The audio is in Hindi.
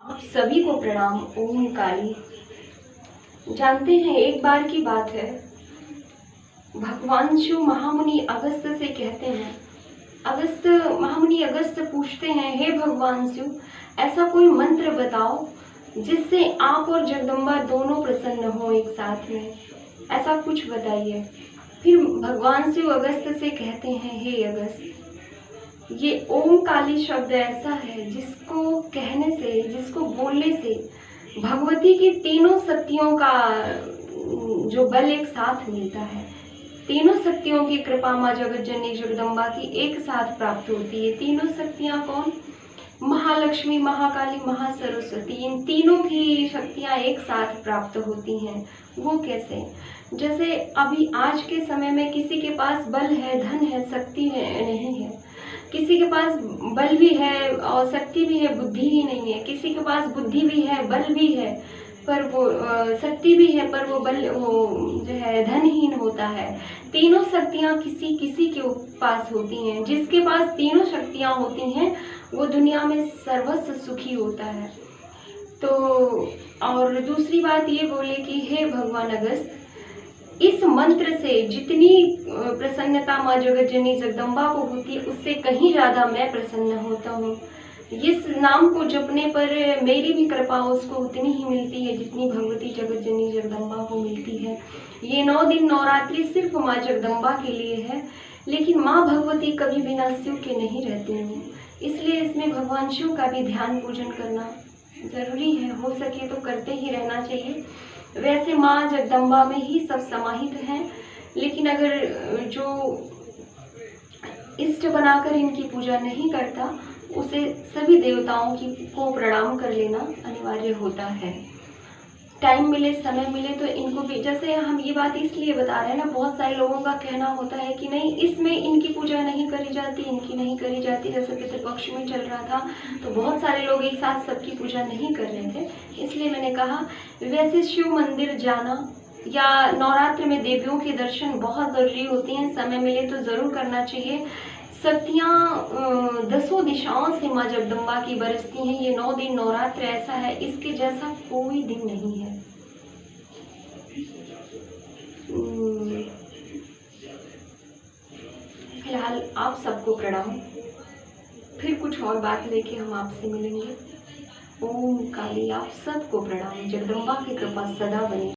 आप सभी को प्रणाम। ओम काली। जानते हैं, एक बार की बात है, भगवान शिव महामुनि अगस्त से कहते हैं, महामुनि अगस्त पूछते हैं, हे भगवान शिव, ऐसा कोई मंत्र बताओ जिससे आप और जगदम्बा दोनों प्रसन्न हो एक साथ में, ऐसा कुछ बताइए। फिर भगवान शिव अगस्त से कहते हैं, हे अगस्त, ये ओम काली शब्द ऐसा है जिसको कहने से, जिसको बोलने से भगवती की तीनों शक्तियों का जो बल एक साथ मिलता है। तीनों शक्तियों की कृपा माँ जगत जननी जगदम्बा की एक साथ प्राप्त होती है। तीनों शक्तियाँ कौन? महालक्ष्मी, महाकाली, महासरस्वती। इन तीनों की शक्तियाँ एक साथ प्राप्त होती हैं। वो कैसे? जैसे अभी आज के समय में किसी के पास बल है, धन है, शक्ति नहीं है। किसी के पास बल भी है और शक्ति भी है, बुद्धि ही नहीं है। किसी के पास बुद्धि भी है, बल भी है, पर वो शक्ति भी है, पर वो जो है धनहीन होता है। तीनों शक्तियाँ किसी किसी के पास होती हैं। जिसके पास तीनों शक्तियाँ होती हैं वो दुनिया में सर्वस्व सुखी होता है। तो और दूसरी बात ये बोले कि हे भगवान अगस्त, इस मंत्र से जितनी प्रसन्नता माँ जगत जननी जगदम्बा को होती है उससे कहीं ज़्यादा मैं प्रसन्न होता हूँ। इस नाम को जपने पर मेरी भी कृपा उसको उतनी ही मिलती है जितनी भगवती जगत जननी जगदम्बा को मिलती है। ये 9 दिन नवरात्रि सिर्फ माँ जगदम्बा के लिए है, लेकिन माँ भगवती कभी बिना शिव के नहीं रहती हैं। इसलिए इसमें भगवान शिव का भी ध्यान पूजन करना ज़रूरी है। हो सके तो करते ही रहना चाहिए। वैसे माँ जगदम्बा में ही सब समाहित हैं, लेकिन अगर जो इष्ट बनाकर इनकी पूजा नहीं करता उसे सभी देवताओं को प्रणाम कर लेना अनिवार्य होता है। टाइम मिले, समय मिले तो इनको भी, जैसे हम ये बात इसलिए बता रहे हैं ना, बहुत सारे लोगों का कहना होता है कि नहीं, इसमें इनकी पूजा नहीं करी जाती, इनकी नहीं करी जाती। जैसे पितृपक्ष में चल रहा था तो बहुत सारे लोग एक साथ सबकी पूजा नहीं कर रहे थे, इसलिए मैंने कहा। वैसे शिव मंदिर जाना या नवरात्र में देवियों के दर्शन बहुत ज़रूरी होते हैं। समय मिले तो ज़रूर करना चाहिए। शक्तियाँ 10 दिशाओं से माँ जगदम्बा की बरसती हैं। ये 9 दिन नवरात्र ऐसा है, इसके जैसा कोई दिन नहीं है। फिलहाल आप सबको प्रणाम। फिर कुछ और बात लेके हम आपसे मिलेंगे। ओम काली। आप सबको प्रणाम। जगदम्बा की कृपा सदा बनी।